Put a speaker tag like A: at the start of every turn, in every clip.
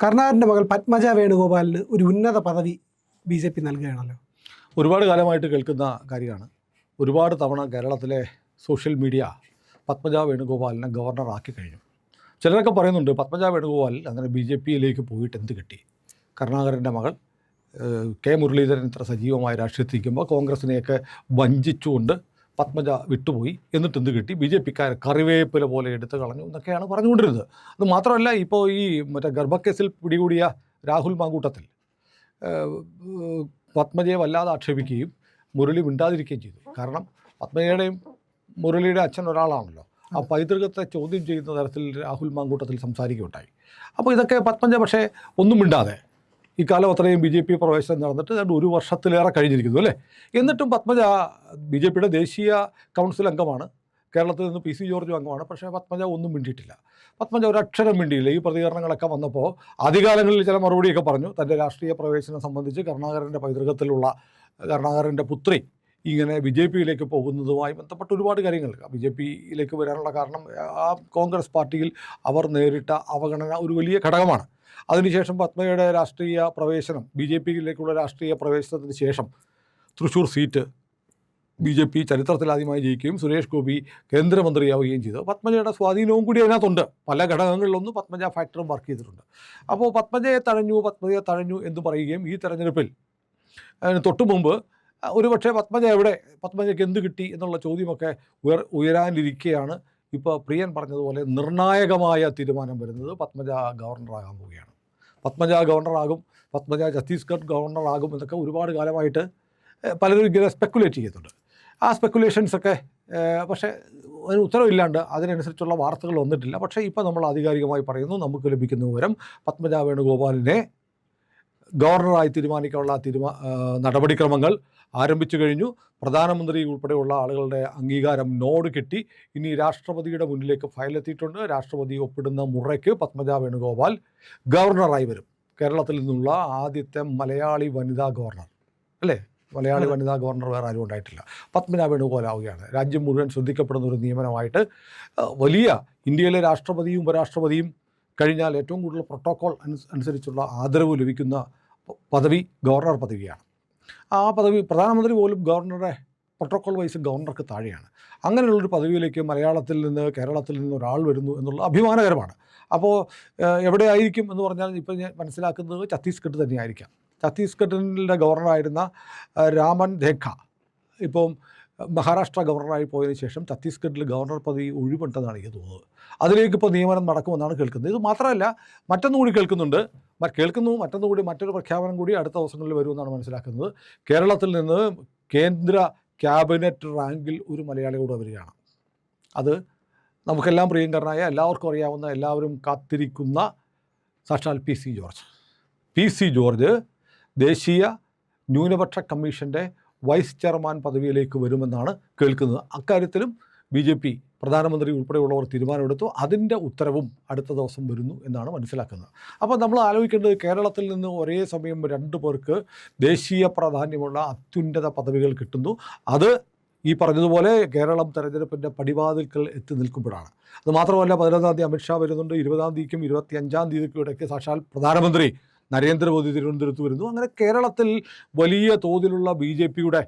A: കരുണാകരൻ്റെ മകൾ പത്മജ വേണുഗോപാലിന് ഒരു ഉന്നത പദവി ബി.ജെ.പി. നൽകുകയാണല്ലോ.
B: ഒരുപാട് കാലമായിട്ട് കേൾക്കുന്ന കാര്യമാണ്. ഒരുപാട് തവണ കേരളത്തിലെ സോഷ്യൽ മീഡിയ പത്മജ വേണുഗോപാലിനെ ഗവർണറാക്കി കഴിഞ്ഞു. ചിലരൊക്കെ പറയുന്നുണ്ട് പത്മജ വേണുഗോപാൽ അങ്ങനെ ബി.ജെ.പിയിലേക്ക് പോയിട്ട് എന്ത് കിട്ടി? കരുണാകരൻ്റെ മകൾ കെ മുരളീധരൻ ഇത്ര സജീവമായ രാഷ്ട്രീയത്തിരിക്കുമ്പോൾ കോൺഗ്രസിനെയൊക്കെ വഞ്ചിച്ചുകൊണ്ട് പത്മജ വിട്ടുപോയി, എന്നിട്ട് എന്ത് കിട്ടി? ബി.ജെ.പിക്കാർ കറിവേപ്പില പോലെ എടുത്തു കളഞ്ഞു എന്നൊക്കെയാണ് പറഞ്ഞുകൊണ്ടിരുന്നത്. അത് മാത്രമല്ല, ഇപ്പോൾ ഈ ഗർഭക്കേസിൽ പിടികൂടിയ രാഹുൽ മാങ്കൂട്ടത്തിൽ പത്മജയെ വല്ലാതെ ആക്ഷേപിക്കുകയും മുരളി മിണ്ടാതിരിക്കുകയും ചെയ്തു. കാരണം പത്മജയുടെയും മുരളിയുടെ അച്ഛൻ ഒരാളാണല്ലോ. ആ പൈതൃകത്തെ ചോദ്യം ചെയ്യുന്ന തരത്തിൽ രാഹുൽ മാങ്കൂട്ടത്തിൽ സംസാരിക്കുകയുണ്ടായി. അപ്പോൾ ഇതൊക്കെ പത്മജ പക്ഷേ ഒന്നും മിണ്ടാതെ ഇക്കാലം അത്രയും ബി.ജെ.പി. പ്രവേശനം നടന്നിട്ട് 1 വർഷത്തിലേറെ കഴിഞ്ഞിരിക്കുന്നു അല്ലേ. എന്നിട്ടും പത്മജ ബി.ജെ.പിയുടെ ദേശീയ കൗൺസിൽ അംഗമാണ്, കേരളത്തിൽ നിന്ന് പി.സി. ജോർജും അംഗമാണ്. പക്ഷേ പത്മജ ഒന്നും മിണ്ടിയിട്ടില്ല. പത്മജ ഒരക്ഷരം മിണ്ടിയില്ല. ഈ പ്രതികരണങ്ങളൊക്കെ വന്നപ്പോൾ ആദ്യകാലങ്ങളിൽ ചില മറുപടിയൊക്കെ പറഞ്ഞു. തൻ്റെ രാഷ്ട്രീയ പ്രവേശനം സംബന്ധിച്ച് കരുണാകരൻ്റെ പൈതൃകത്തിലുള്ള കരുണാകരൻ്റെ പുത്രി ഇങ്ങനെ ബി.ജെ.പിയിലേക്ക് പോകുന്നതുമായി ബന്ധപ്പെട്ട് ഒരുപാട് കാര്യങ്ങൾ. ബി.ജെ.പിയിലേക്ക് വരാനുള്ള കാരണം ആ കോൺഗ്രസ് പാർട്ടിയിൽ അവർ നേരിട്ട അവഗണന ഒരു വലിയ ഘടകമാണ്. അതിനുശേഷം പത്മജയുടെ രാഷ്ട്രീയ പ്രവേശനം, ബി.ജെ.പിയിലേക്കുള്ള രാഷ്ട്രീയ പ്രവേശനത്തിന് ശേഷം തൃശ്ശൂർ സീറ്റ് ബി.ജെ.പി. ചരിത്രത്തിലാദ്യമായി ജയിക്കുകയും സുരേഷ് ഗോപി കേന്ദ്രമന്ത്രിയാവുകയും ചെയ്തു. പത്മജയുടെ സ്വാധീനവും കൂടി അതിനകത്തുണ്ട്. പല ഘടകങ്ങളിലൊന്നും പത്മജ ഫാക്ടറും വർക്ക് ചെയ്തിട്ടുണ്ട്. അപ്പോൾ പത്മജയെ തഴഞ്ഞു എന്ന് പറയുകയും ഈ തെരഞ്ഞെടുപ്പിൽ തൊട്ടു മുമ്പ് ഒരുപക്ഷെ പത്മജയ്ക്ക് എന്ത് കിട്ടി എന്നുള്ള ചോദ്യമൊക്കെ ഉയരാനിരിക്കെയാണ് ഇപ്പോൾ പ്രിയൻ പറഞ്ഞതുപോലെ നിർണായകമായ തീരുമാനം വരുന്നത്. പത്മജ ഗവർണറാകാൻ പോവുകയാണ്. പത്മജ ഗവർണറാകും, പത്മജ ഛത്തീസ്ഗഡ് ഗവർണറാകും എന്നൊക്കെ ഒരുപാട് കാലമായിട്ട് പലരും ഇങ്ങനെ സ്പെക്കുലേറ്റ് ചെയ്യുന്നുണ്ട്. ആ സ്പെക്കുലേഷൻസൊക്കെ പക്ഷേ അതിന് ഉത്തരവില്ലാണ്ട് അതിനനുസരിച്ചുള്ള വാർത്തകൾ വന്നിട്ടില്ല. പക്ഷേ ഇപ്പോൾ നമ്മൾ ആധികാരികമായി പറയുന്നു, നമുക്ക് ലഭിക്കുന്ന വിവരം പത്മജ വേണുഗോപാലിനെ ഗവർണറായി തീരുമാനിക്കാനുള്ള നടപടിക്രമങ്ങൾ ആരംഭിച്ചു കഴിഞ്ഞു. പ്രധാനമന്ത്രി ഉൾപ്പെടെയുള്ള ആളുകളുടെ അംഗീകാരം നോട് കിട്ടി. ഇനി രാഷ്ട്രപതിയുടെ മുന്നിലേക്ക് ഫയലെത്തിയിട്ടുണ്ട്. രാഷ്ട്രപതി ഒപ്പിടുന്ന മുറയ്ക്ക് പത്മജ വേണുഗോപാൽ ഗവർണറായി വരും. കേരളത്തിൽ നിന്നുള്ള ആദ്യത്തെ മലയാളി വനിതാ ഗവർണർ അല്ലേ. മലയാളി വനിതാ ഗവർണർ വേറെ ആരും ഉണ്ടായിട്ടില്ല. പത്മജ വേണുഗോപാലാവുകയാണ്. രാജ്യം മുഴുവൻ ശ്രദ്ധിക്കപ്പെടുന്ന ഒരു നിയമനമായിട്ട് വലിയ ഇന്ത്യയിലെ രാഷ്ട്രപതിയും ഉപരാഷ്ട്രപതിയും കഴിഞ്ഞാൽ ഏറ്റവും കൂടുതൽ പ്രോട്ടോക്കോൾ അനുസരിച്ചുള്ള ആദരവ് ലഭിക്കുന്ന പദവി ഗവർണർ പദവിയാണ്. ആ പദവി പ്രധാനമന്ത്രി പോലും ഗവർണറുടെ പ്രോട്ടോക്കോൾ വൈസ് ഗവർണർക്ക് താഴെയാണ്. അങ്ങനെയുള്ളൊരു പദവിയിലേക്ക് കേരളത്തിൽ നിന്ന് ഒരാൾ വരുന്നു എന്നുള്ള അഭിമാനകരമാണ്. അപ്പോൾ എവിടെ ആയിരിക്കും എന്ന് പറഞ്ഞാൽ ഇപ്പോൾ ഞാൻ മനസ്സിലാക്കുന്നത് ഛത്തീസ്ഗഡ് തന്നെയായിരിക്കാം. ഛത്തീസ്ഗഡിൻ്റെ ഗവർണറായിരുന്ന രാമൻ ധേഖ ഇപ്പം മഹാരാഷ്ട്ര ഗവർണറായി പോയതിനു ശേഷം ഛത്തീസ്ഗഡിൽ ഗവർണർ പദവി ഒഴിവുണ്ടെന്നാണ് എനിക്ക് തോന്നുന്നത്. അതിലേക്കിപ്പോൾ നിയമനം നടക്കുമെന്നാണ് കേൾക്കുന്നത്. ഇത് മാത്രമല്ല, മറ്റൊന്നുകൂടി മറ്റൊരു പ്രഖ്യാപനം കൂടി അടുത്ത ദിവസങ്ങളിൽ വരുമെന്നാണ് മനസ്സിലാക്കുന്നത്. കേരളത്തിൽ നിന്ന് കേന്ദ്ര ക്യാബിനറ്റ് റാങ്കിൽ ഒരു മലയാളി കൂടെ വരികയാണ്. അത് നമുക്കെല്ലാം പ്രിയങ്കരനായ, എല്ലാവർക്കും അറിയാവുന്ന, എല്ലാവരും കാത്തിരിക്കുന്ന സാക്ഷാൽ പി സി ജോർജ് ദേശീയ ന്യൂനപക്ഷ കമ്മീഷൻ്റെ വൈസ് ചെയർമാൻ പദവിയിലേക്ക് വരുമെന്നാണ് കേൾക്കുന്നത്. അക്കാര്യത്തിലും ബി.ജെ.പി. പ്രധാനമന്ത്രി ഉൾപ്പെടെയുള്ളവർ തീരുമാനമെടുത്തു. അതിൻ്റെ ഉത്തരവും അടുത്ത ദിവസം വരുന്നു എന്നാണ് മനസ്സിലാക്കുന്നത്. അപ്പോൾ നമ്മൾ ആലോചിക്കേണ്ടത്, കേരളത്തിൽ നിന്ന് ഒരേ സമയം 2 പേർക്ക് ദേശീയ പ്രാധാന്യമുള്ള അത്യുന്നത പദവികൾ കിട്ടുന്നു. അത് ഈ പറഞ്ഞതുപോലെ കേരളം തെരഞ്ഞെടുപ്പിൻ്റെ പടിവാതിൽക്കൽ എത്തി നിൽക്കുമ്പോഴാണ്. അത് മാത്രമല്ല, 11-ാം തീയതി അമിത്ഷാ വരുന്നുണ്ട്. 20-ാം തീയതിക്കും 25-ാം തീയതിക്കും ഇടയ്ക്ക് സാക്ഷാൽ പ്രധാനമന്ത്രി നരേന്ദ്രമോദി തിരുവനന്തപുരത്ത് വരുന്നു. അങ്ങനെ കേരളത്തിൽ വലിയ തോതിലുള്ള ബി.ജെ.പിയുടെ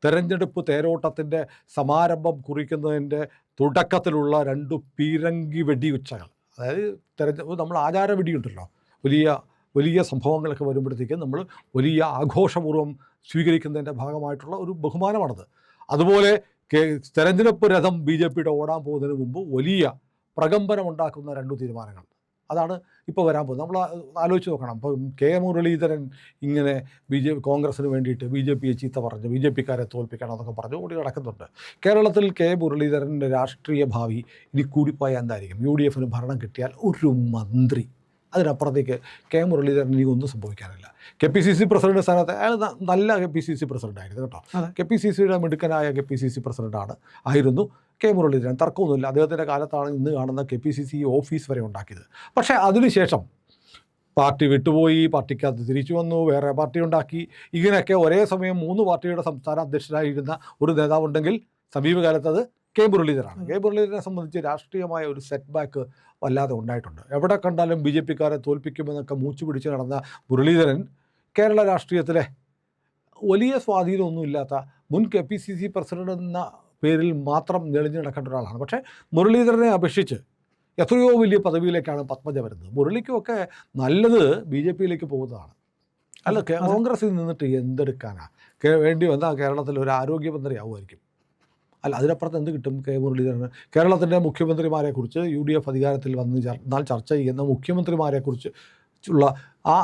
B: തെരഞ്ഞെടുപ്പ് തേരോട്ടത്തിൻ്റെ സമാരംഭം കുറിക്കുന്നതിൻ്റെ തുടക്കത്തിലുള്ള 2 പീരങ്കി വെടിയുച്ചകൾ, അതായത് നമ്മൾ ആചാര വെടിയുണ്ടല്ലോ, വലിയ സംഭവങ്ങളൊക്കെ വരുമ്പോഴത്തേക്കും നമ്മൾ വലിയ ആഘോഷപൂർവ്വം സ്വീകരിക്കുന്നതിൻ്റെ ഭാഗമായിട്ടുള്ള ഒരു ബഹുമാനമാണത്. അതുപോലെ തെരഞ്ഞെടുപ്പ് രഥം ബി.ജെ.പിയുടെ ഓടാൻ പോകുന്നതിന് മുമ്പ് വലിയ പ്രകമ്പനമുണ്ടാക്കുന്ന 2 തീരുമാനങ്ങൾ, അതാണ് ഇപ്പോൾ വരാൻ പോകുന്നത്. നമ്മൾ ആലോചിച്ച് നോക്കണം. ഇപ്പോൾ കെ മുരളീധരൻ ഇങ്ങനെ കോൺഗ്രസ്സിന് വേണ്ടിയിട്ട് ബി.ജെ.പിയെ ചീത്ത പറഞ്ഞ് ബി.ജെ.പിക്കാരെ തോൽപ്പിക്കണം എന്നൊക്കെ പറഞ്ഞ് കൂടി നടക്കുന്നുണ്ട്. കേരളത്തിൽ കെ മുരളീധരൻ്റെ രാഷ്ട്രീയ ഭാവി ഇനി കൂടിപ്പോയാൽ എന്തായിരിക്കും? UDF-ന് ഭരണം കിട്ടിയാൽ ഒരു മന്ത്രി, അതിനപ്പുറത്തേക്ക് കെ മുരളീധരൻ ഇനി ഒന്നും സംഭവിക്കാനില്ല. KPCC പ്രസിഡന്റ് സ്ഥാനത്ത് അയാൾ നല്ല KPCC പ്രസിഡൻ്റായിരുന്നു കേട്ടോ. KPCCയുടെ മിടുക്കനായ KPCC പ്രസിഡൻ്റാണ് ആയിരുന്നു കെ മുരളീധരൻ, തർക്കമൊന്നുമില്ല. അദ്ദേഹത്തിൻ്റെ കാലത്താണ് ഇന്ന് കാണുന്ന KPCC ഓഫീസ് വരെ ഉണ്ടാക്കിയത്. പക്ഷേ അതിനുശേഷം പാർട്ടി വിട്ടുപോയി, പാർട്ടിക്കകത്ത് തിരിച്ചു വന്നു, വേറെ പാർട്ടി ഉണ്ടാക്കി. ഇങ്ങനെയൊക്കെ ഒരേ സമയം 3 പാർട്ടിയുടെ സംസ്ഥാന അധ്യക്ഷനായിരുന്ന ഒരു നേതാവുണ്ടെങ്കിൽ സമീപകാലത്ത് അത് കെ മുരളീധരനാണ്. കെ മുരളീധരനെ സംബന്ധിച്ച് രാഷ്ട്രീയമായ ഒരു സെറ്റ് ബാക്ക് വല്ലാതെ ഉണ്ടായിട്ടുണ്ട്. എവിടെ കണ്ടാലും ബി ജെ പിക്കാരെ തോൽപ്പിക്കുമെന്നൊക്കെ മൂച്ചു പിടിച്ച് നടന്ന മുരളീധരൻ കേരള രാഷ്ട്രീയത്തിലെ വലിയ സ്വാധീനമൊന്നുമില്ലാത്ത മുൻ KPCC പ്രസിഡന്റ് എന്ന പേരിൽ മാത്രം നെളിഞ്ഞു നടക്കേണ്ട ഒരാളാണ്. പക്ഷേ മുരളീധരനെ അപേക്ഷിച്ച് എത്രയോ വലിയ പദവിയിലേക്കാണ് പത്മജ വരുന്നത്. മുരളിക്കുമൊക്കെ നല്ലത് BJPയിലേക്ക് പോകുന്നതാണ്. അല്ല, കോൺഗ്രസിൽ നിന്നിട്ട് എന്തെടുക്കാനാ? വേണ്ടി വന്നാൽ കേരളത്തിൽ ഒരു ആരോഗ്യമന്ത്രി ആവുമായിരിക്കും. അല്ല, അതിനപ്പുറത്ത് എന്ത് കിട്ടും കെ മുരളീധരന്? കേരളത്തിൻ്റെ മുഖ്യമന്ത്രിമാരെക്കുറിച്ച് UDF അധികാരത്തിൽ വന്നാൽ ചർച്ച ചെയ്യുന്ന മുഖ്യമന്ത്രിമാരെക്കുറിച്ച് ഉള്ള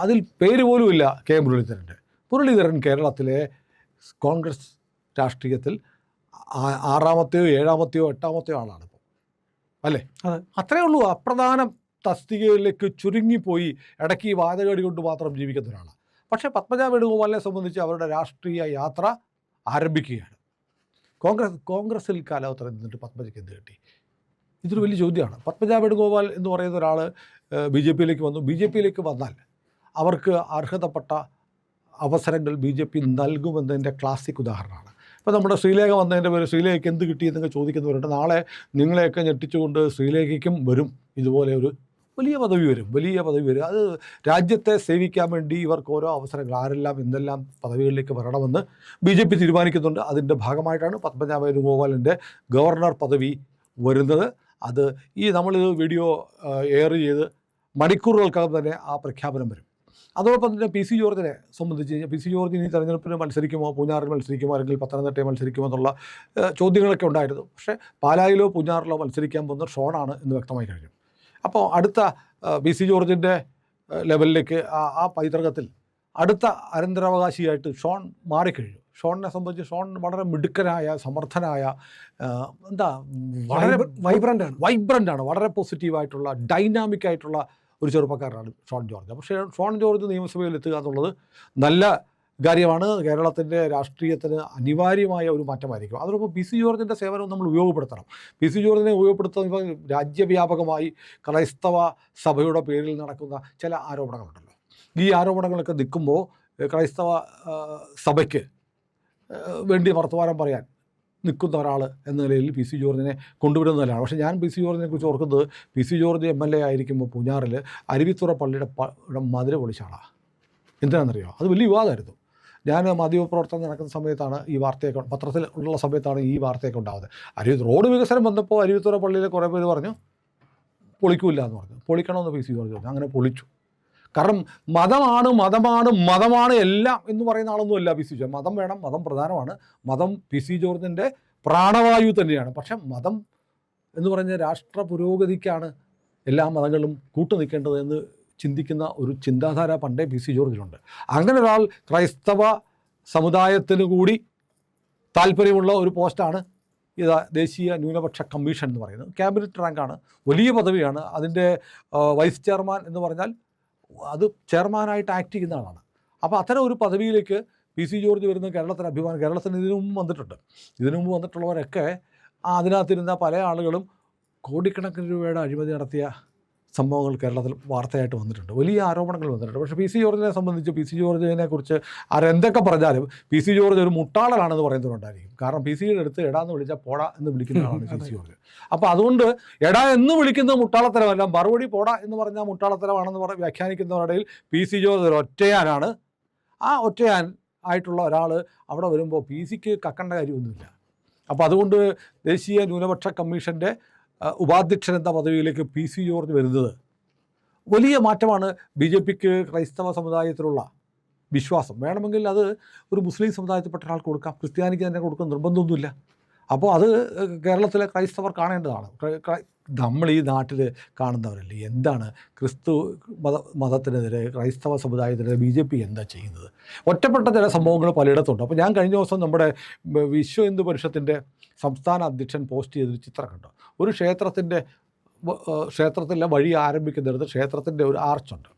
B: അതിൽ പേര് പോലുമില്ല കെ മുരളീധരൻ്റെ. മുരളീധരൻ കേരളത്തിലെ കോൺഗ്രസ് രാഷ്ട്രീയത്തിൽ 6-ാമത്തെയോ 7-ാമത്തെയോ 8-ാമത്തെയോ ആളാണ് ഇപ്പോൾ, അല്ലേ? അത്രയേ ഉള്ളൂ. അപ്രധാന തസ്തികയിലേക്ക് ചുരുങ്ങിപ്പോയി ഇടയ്ക്ക് വാദകേടി കൊണ്ട് മാത്രം ജീവിക്കുന്ന ഒരാളാണ്. പക്ഷേ പത്മജ വേണുഗോപാലിനെ സംബന്ധിച്ച് അവരുടെ രാഷ്ട്രീയ യാത്ര ആരംഭിക്കുകയാണ്. കോൺഗ്രസിൽ കാലാവസ്ഥ നിന്നിട്ട് പത്മജയ്ക്ക് എന്ത് കിട്ടി? ഇതൊരു വലിയ ചോദ്യമാണ്. പത്മജ വേണുഗോപാൽ എന്ന് പറയുന്ന ഒരാൾ BJPയിലേക്ക് വന്നു. BJPയിലേക്ക് വന്നാൽ അവർക്ക് അർഹതപ്പെട്ട അവസരങ്ങൾ BJP നൽകുമെന്നതിൻ്റെ ക്ലാസിക് ഉദാഹരണമാണ്. ഇപ്പോൾ നമ്മുടെ ശ്രീലേഖ വന്നതിൻ്റെ പേര് ശ്രീലേഖയ്ക്ക് എന്ത് കിട്ടിയെന്നൊക്കെ ചോദിക്കുന്നവരുണ്ട്. നാളെ നിങ്ങളെയൊക്കെ ഞെട്ടിച്ചുകൊണ്ട് ശ്രീലേഖയ്ക്കും വരും ഇതുപോലെ ഒരു വലിയ പദവി വരും. അത് രാജ്യത്തെ സേവിക്കാൻ വേണ്ടി ഇവർക്ക് ഓരോ അവസരങ്ങൾ ആരെല്ലാം എന്തെല്ലാം പദവികളിലേക്ക് വരണമെന്ന് BJP തീരുമാനിക്കുന്നുണ്ട്. അതിൻ്റെ ഭാഗമായിട്ടാണ് പത്മജ വേണുഗോപാലിൻ്റെ ഗവർണർ പദവി വരുന്നത്. അത് നമ്മളിത് വീഡിയോ എയർ ചെയ്ത് മണിക്കൂറുകൾക്കകം തന്നെ ആ പ്രഖ്യാപനം വരും. അതോടൊപ്പം തന്നെ PC ജോർജിനെ സംബന്ധിച്ച് കഴിഞ്ഞാൽ PC ജോർജ് ഇനി തെരഞ്ഞെടുപ്പിന് മത്സരിക്കുമോ, പൂഞ്ഞാറിൽ മത്സരിക്കുമോ, അല്ലെങ്കിൽ പത്തനംതിട്ടയിൽ മത്സരിക്കുമോ എന്നുള്ള ചോദ്യങ്ങളൊക്കെ ഉണ്ടായിരുന്നു. പക്ഷേ പാലായിലോ പൂഞ്ഞാറിലോ മത്സരിക്കാൻ പോകുന്നത് ഷോണാണ് എന്ന് വ്യക്തമായി കഴിഞ്ഞു. അപ്പോൾ അടുത്ത PC ജോർജിൻ്റെ ലെവലിലേക്ക് ആ പൈതൃകത്തിൽ അടുത്ത അനന്തരാവകാശിയായിട്ട് ഷോൺ മാറിക്കഴിഞ്ഞു. ഷോണിനെ സംബന്ധിച്ച് ഷോൺ വളരെ മിടുക്കനായ, സമർത്ഥനായ, വളരെ വൈബ്രൻ്റാണ്, വളരെ പോസിറ്റീവായിട്ടുള്ള, ഡൈനാമിക് ആയിട്ടുള്ള ഒരു ചെറുപ്പക്കാരനാണ് ഷോൺ ജോർജ്. പക്ഷേ ഷോൺ ജോർജ് നിയമസഭയിൽ എത്തുക എന്നുള്ളത് നല്ല കാര്യമാണ്. കേരളത്തിൻ്റെ രാഷ്ട്രീയത്തിന് അനിവാര്യമായ ഒരു മാറ്റമായിരിക്കും. അതോടൊപ്പം PC ജോർജിൻ്റെ സേവനവും നമ്മൾ ഉപയോഗപ്പെടുത്തണം. PC ജോർജിനെ ഉപയോഗപ്പെടുത്തുന്ന രാജ്യവ്യാപകമായി ക്രൈസ്തവ സഭയുടെ പേരിൽ നടക്കുന്ന ചില ആരോപണങ്ങളുണ്ടല്ലോ. ഈ ആരോപണങ്ങളൊക്കെ നിൽക്കുമ്പോൾ ക്രൈസ്തവ സഭയ്ക്ക് വേണ്ടി വർത്തമാനം പറയാൻ നിൽക്കുന്ന ഒരാൾ എന്ന നിലയിൽ PC ജോർജിനെ കൊണ്ടുവരുന്നതല്ലാണ്. പക്ഷേ ഞാൻ PC ജോർജിനെ കുറിച്ച് ഓർക്കുന്നത് PC ജോർജ് MLA ആയിരിക്കുമ്പോൾ പൂഞ്ഞാറിൽ അരുവിത്തുറ പള്ളിയുടെ മതിൽ പൊളിച്ചാളാണ്. എന്തിനാണെന്നറിയോ? അത് വലിയ വിവാദമായിരുന്നു. ഞാൻ മാധ്യമപ്രവർത്തനം നടക്കുന്ന സമയത്താണ് ഈ വാർത്തയൊക്കെ, പത്രത്തിൽ ഉള്ള സമയത്താണ് ഈ വാർത്തയൊക്കെ ഉണ്ടാകുന്നത്. റോഡ് വികസനം വന്നപ്പോൾ അരുവിത്തുറ പള്ളിയിലെ കുറേ പേര് പറഞ്ഞു പൊളിക്കില്ല എന്ന് പറഞ്ഞു. പൊളിക്കണമെന്ന് PC ജോർജ് പറഞ്ഞു. അങ്ങനെ പൊളിച്ചു. കാരണം മതമാണ് എല്ലാം എന്ന് പറയുന്ന ആളൊന്നുമല്ല PC ജോർജ്. മതം വേണം, മതം പ്രധാനമാണ്. മതം PC ജോർജിൻ്റെ പ്രാണവായു തന്നെയാണ്. പക്ഷെ മതം എന്ന് പറഞ്ഞ രാഷ്ട്ര പുരോഗതിക്കാണ് എല്ലാ മതങ്ങളും കൂട്ടുനിൽക്കേണ്ടത് എന്ന് ചിന്തിക്കുന്ന ഒരു ചിന്താധാര പണ്ടേ PC ജോർജിലുണ്ട്. അങ്ങനെ ഒരാൾ ക്രൈസ്തവ സമുദായത്തിന് കൂടി താല്പര്യമുള്ള ഒരു പോസ്റ്റാണ് ദേശീയ ന്യൂനപക്ഷ കമ്മീഷൻ എന്ന് പറയുന്നത്. ക്യാബിനറ്റ് റാങ്കാണ്, വലിയ പദവിയാണ്. അതിൻ്റെ വൈസ് ചെയർമാൻ എന്ന് പറഞ്ഞാൽ അത് ചെയർമാനായിട്ട് ആക്ട് ചെയ്യുന്ന ആളാണ്. അപ്പോൾ അത്തരം ഒരു പദവിയിലേക്ക് PC ജോർജ് വരുന്ന കേരളത്തിന് അഭിമാനം. കേരളത്തിന് ഇതിനു മുമ്പ് വന്നിട്ടുള്ളവരൊക്കെ അതിനകത്തിരുന്ന പല ആളുകളും കോടിക്കണക്കിന് രൂപയുടെ അഴിമതി നടത്തിയ സംഭവങ്ങൾ കേരളത്തിൽ വാർത്തയായിട്ട് വന്നിട്ടുണ്ട്. വലിയ ആരോപണങ്ങൾ വന്നിട്ടുണ്ട്. പക്ഷേ PC ജോർജിനെ സംബന്ധിച്ച് PC ജോർജിനെ കുറിച്ച് ആരെന്തൊക്കെ പറഞ്ഞാലും PC ജോർജ് ഒരു മുട്ടാളനാണെന്ന് പറയുന്നവരുണ്ടായിരിക്കും. കാരണം PCയുടെ അടുത്ത് എടാന്ന് വിളിച്ചാൽ പോടാ എന്ന് വിളിക്കുന്ന ആളാണ് PC ജോർജ്. അപ്പോൾ അതുകൊണ്ട് എടാ എന്ന് വിളിക്കുന്ന മുട്ടാളത്തരമല്ല, മറുപടി പോടാ എന്ന് പറഞ്ഞാൽ മുട്ടാളത്തരമാണെന്ന് വ്യാഖ്യാനിക്കുന്നവരുടെ PC ജോർജ് ഒരു ഒറ്റയാനാണ്. ആ ഒറ്റയാൻ ആയിട്ടുള്ള ഒരാൾ അവിടെ വരുമ്പോൾ PCക്ക് കക്കേണ്ട കാര്യമൊന്നുമില്ല. അപ്പോൾ അതുകൊണ്ട് ദേശീയ ന്യൂനപക്ഷ കമ്മീഷൻ്റെ ഉപാധ്യക്ഷൻ എന്ന പദവിയിലേക്ക് PC ജോർജ് വരുന്നത് വലിയ മാറ്റമാണ്. BJPക്ക് ക്രൈസ്തവ സമുദായത്തിലുള്ള വിശ്വാസം വേണമെങ്കിൽ അത് ഒരു മുസ്ലിം സമുദായത്തിൽപ്പെട്ട ഒരാൾക്ക് കൊടുക്കാം, ക്രിസ്ത്യാനിക്ക് തന്നെ കൊടുക്കാൻ നിർബന്ധമൊന്നുമില്ല. അപ്പോൾ അത് കേരളത്തിലെ ക്രൈസ്തവർ കാണേണ്ടതാണ്. നമ്മൾ ഈ നാട്ടിൽ കാണുന്നവരല്ലേ എന്താണ് ക്രിസ്തു മതത്തിനെതിരെ, ക്രൈസ്തവ സമുദായത്തിനെതിരെ BJP എന്താ ചെയ്യുന്നത്? ഒറ്റപ്പെട്ട ചില സംഭവങ്ങൾ പലയിടത്തുണ്ട്. അപ്പോൾ ഞാൻ കഴിഞ്ഞ ദിവസം നമ്മുടെ വിശ്വ ഹിന്ദു പരിഷത്തിൻ്റെ സംസ്ഥാന അധ്യക്ഷൻ പോസ്റ്റ് ചെയ്തൊരു ചിത്രം കണ്ടു. ഒരു ക്ഷേത്രത്തിലെ വഴി ആരംഭിക്കുന്നിടത്ത് ക്ഷേത്രത്തിൻ്റെ ഒരു ആർച്ചുണ്ട്.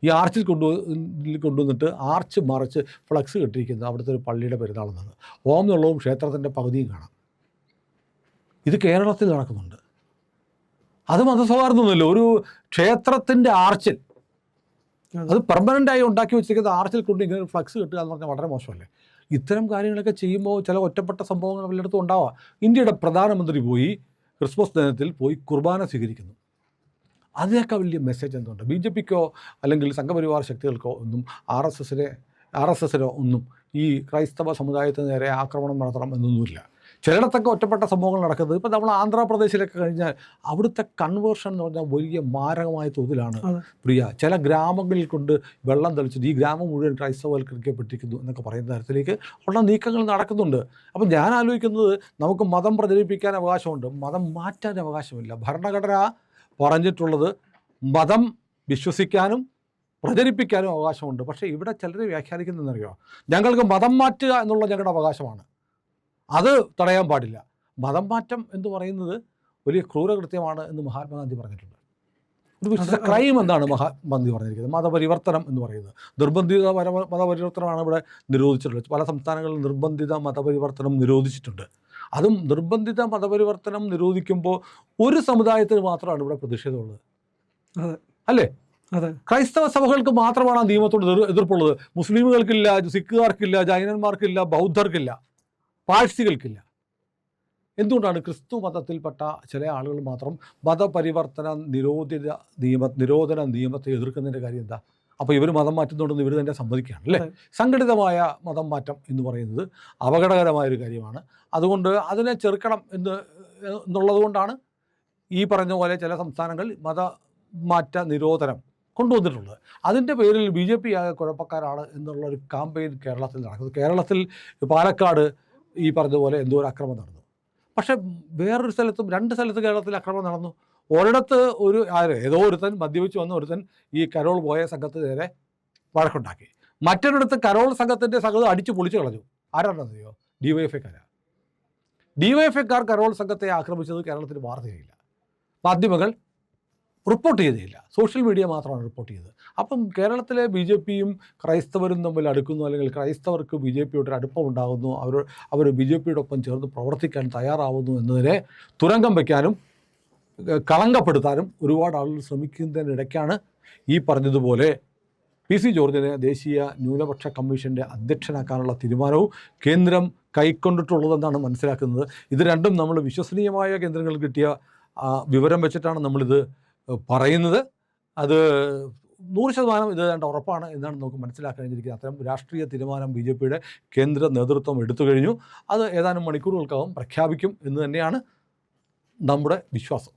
B: ഈ ആർച്ചിൽ കൊണ്ടുവന്നിട്ട് ആർച്ച് മറിച്ച് ഫ്ലക്സ് കെട്ടിയിരിക്കുന്നത് അവിടുത്തെ ഒരു പള്ളിയുടെ പെരുന്നാളെന്നാണ്. ഓം എന്നുള്ളതും ക്ഷേത്രത്തിൻ്റെ പകുതിയും കാണാം. ഇത് കേരളത്തിൽ നടക്കുന്നുണ്ട്. അത് മതസൗഹാർദ്ദമൊന്നുമില്ല. ഒരു ക്ഷേത്രത്തിൻ്റെ ആർച്ചിൽ, അത് പെർമനൻ്റായി ഉണ്ടാക്കി വെച്ചിരിക്കുന്ന ആർച്ചിൽ കൊണ്ട് ഇങ്ങനെ ഒരു ഫ്ലക്സ് കെട്ടുക എന്ന് പറഞ്ഞാൽ വളരെ മോശമല്ലേ? ഇത്തരം കാര്യങ്ങളൊക്കെ ചെയ്യുമ്പോൾ ചില ഒറ്റപ്പെട്ട സംഭവങ്ങൾ പലയിടത്തും ഉണ്ടാവാം. ഇന്ത്യയുടെ പ്രധാനമന്ത്രി പോയി ക്രിസ്മസ് ദിനത്തിൽ പോയി കുർബാന സ്വീകരിക്കുന്നു. അതിനേക്കാൾ വലിയ മെസ്സേജ് എന്തുണ്ട്? ബി ജെ പിക്കോ അല്ലെങ്കിൽ സംഘപരിവാർ ശക്തികൾക്കോ ഒന്നും ആർ എസ് എസിനോ ഒന്നും ഈ ക്രൈസ്തവ സമുദായത്തിന് നേരെ ആക്രമണം നടത്തണം എന്നൊന്നുമില്ല. ചിലയിടത്തൊക്കെ ഒറ്റപ്പെട്ട സംഭവങ്ങൾ നടക്കുന്നത്. ഇപ്പോൾ നമ്മൾ ആന്ധ്രാപ്രദേശിലൊക്കെ കഴിഞ്ഞാൽ അവിടുത്തെ കൺവേർഷൻ എന്ന് പറഞ്ഞാൽ വലിയ മാരകമായ തോതിലാണ് പ്രിയ. ചില ഗ്രാമങ്ങളിൽ കൊണ്ട് വെള്ളം തെളിച്ചിട്ട് ഈ ഗ്രാമം മുഴുവൻ ക്രൈസ്തവവൽക്കരിക്കപ്പെട്ടിരിക്കുന്നു എന്നൊക്കെ പറയുന്ന തരത്തിലേക്ക് ഉള്ള നീക്കങ്ങൾ നടക്കുന്നുണ്ട്. അപ്പം ഞാൻ ആലോചിക്കുന്നത്, നമുക്ക് മതം പ്രചരിപ്പിക്കാൻ അവകാശമുണ്ട്, മതം മാറ്റാൻ അവകാശമില്ല. ഭരണഘടന പറഞ്ഞിട്ടുള്ളത് മതം വിശ്വസിക്കാനും പ്രചരിപ്പിക്കാനും അവകാശമുണ്ട്. പക്ഷേ ഇവിടെ ചിലർ വ്യാഖ്യാനിക്കുന്നതെന്നറിയോ, ഞങ്ങൾക്ക് മതം മാറ്റുക എന്നുള്ള ഞങ്ങളുടെ അവകാശമാണ്, അത് തടയാൻ പാടില്ല. മതം മാറ്റം എന്ന് പറയുന്നത് വലിയ ക്രൂരകൃത്യമാണ് എന്ന് മഹാത്മാഗാന്ധി പറഞ്ഞിട്ടുണ്ട്. ഒരു വിശുദ്ധ ക്രൈം എന്താണ് മഹാത്മാഗാന്ധി പറഞ്ഞിരിക്കുന്നത്? മതപരിവർത്തനം എന്ന് പറയുന്നത് നിർബന്ധിത മതപരിവർത്തനമാണ് ഇവിടെ നിരോധിച്ചിട്ടുള്ളത്. പല സംസ്ഥാനങ്ങളിൽ നിർബന്ധിത മതപരിവർത്തനം നിരോധിച്ചിട്ടുണ്ട്. അതും നിർബന്ധിത മതപരിവർത്തനം നിരോധിക്കുമ്പോൾ ഒരു സമുദായത്തിന് മാത്രമാണ് ഇവിടെ പ്രതിഷേധമുള്ളത്, അല്ലേ?
A: അതെ,
B: ക്രൈസ്തവ സഭകൾക്ക് മാത്രമാണ് ആ നിയമത്തോട് എതിർപ്പുള്ളത്. മുസ്ലിമുകൾക്കില്ല, സിഖുകാർക്കില്ല, ജൈനന്മാർക്കില്ല, ബൗദ്ധർക്കില്ല, പാഴ്സികൾക്കില്ല. എന്തുകൊണ്ടാണ് ക്രിസ്തു മതത്തിൽപ്പെട്ട ചില ആളുകൾ മാത്രം മതപരിവർത്തന നിരോധന നിയമത്തെ എതിർക്കുന്നതിൻ്റെ കാര്യം എന്താ? അപ്പോൾ ഇവർ മതം മാറ്റുന്നുണ്ടെന്ന് ഇവർ തന്നെ സമ്മതിക്കുകയാണ്, അല്ലേ? സംഘടിതമായ മതം മാറ്റം എന്ന് പറയുന്നത് അപകടകരമായൊരു കാര്യമാണ്. അതുകൊണ്ട് അതിനെ ചെറുക്കണം എന്നുള്ളത് കൊണ്ടാണ് ഈ പറഞ്ഞ പോലെ ചില സംസ്ഥാനങ്ങൾ മതമാറ്റ നിരോധനം കൊണ്ടുവന്നിട്ടുള്ളത്. അതിൻ്റെ പേരിൽ ബി ജെ പി ആകെ കുഴപ്പക്കാരാണ് എന്നുള്ളൊരു കാമ്പയിൻ കേരളത്തിൽ നടക്കുന്നത്. കേരളത്തിൽ പാലക്കാട് ഈ പറഞ്ഞതുപോലെ എന്തോ ഒരു അക്രമം നടന്നു. പക്ഷേ വേറൊരു സ്ഥലത്തും, 2 സ്ഥലത്ത് കേരളത്തിൽ അക്രമം നടന്നു. ഒരിടത്ത് ഏതോ ഒരുത്തൻ മദ്യപിച്ച് വന്ന ഒരുത്തൻ ഈ കരോൾ പോയ സംഘത്തിന് നേരെ വഴക്കുണ്ടാക്കി. മറ്റൊരിടത്ത് കരോൾ സംഘത്തിൻ്റെ സംഘം അടിച്ച് പൊളിച്ചു കളഞ്ഞു. ആരാണെന്നറിയോ? ഡിവൈഎഫ്ഐക്കാർ കരോൾ സംഘത്തെ ആക്രമിച്ചത് കേരളത്തിൽ വാർത്തയില്ല, മാധ്യമങ്ങൾ റിപ്പോർട്ട് ചെയ്തില്ല, സോഷ്യൽ മീഡിയ മാത്രമാണ് റിപ്പോർട്ട് ചെയ്തത്. അപ്പം കേരളത്തിലെ ബി ജെ പിയും ക്രൈസ്തവരും തമ്മിൽ അടുക്കുന്നു, അല്ലെങ്കിൽ ക്രൈസ്തവർക്ക് ബി ജെ പിയോടൊരു അടുപ്പമുണ്ടാകുന്നു, അവർ ബി ജെ പിയുടെ ഒപ്പം ചേർന്ന് പ്രവർത്തിക്കാൻ തയ്യാറാവുന്നു എന്നതിനെ തുരങ്കം വയ്ക്കാനും കളങ്കപ്പെടുത്താനും ഒരുപാട് ആളുകൾ ശ്രമിക്കുന്നതിനിടയ്ക്കാണ് ഈ പറഞ്ഞതുപോലെ പി സി ജോർജിനെ ദേശീയ ന്യൂനപക്ഷ കമ്മീഷൻ്റെ അധ്യക്ഷനാക്കാനുള്ള തീരുമാനവും കേന്ദ്രം കൈക്കൊണ്ടിട്ടുള്ളതെന്നാണ് മനസ്സിലാക്കുന്നത്. ഇത് രണ്ടും നമ്മൾ വിശ്വസനീയമായ കേന്ദ്രങ്ങളിൽ കിട്ടിയ വിവരം വെച്ചിട്ടാണ് നമ്മളിത് പറയുന്നത്. അത് 100% ഇത് വേണ്ട ഉറപ്പാണ് എന്നാണ് നമുക്ക് മനസ്സിലാക്കാൻ കഴിഞ്ഞിരിക്കുന്നത്. അത്തരം രാഷ്ട്രീയ തീരുമാനം ബി ജെ പിയുടെ കേന്ദ്ര നേതൃത്വം എടുത്തു കഴിഞ്ഞു. അത് ഏതാനും മണിക്കൂറുകൾക്കകം പ്രഖ്യാപിക്കും എന്ന് തന്നെയാണ് നമ്മുടെ വിശ്വാസം.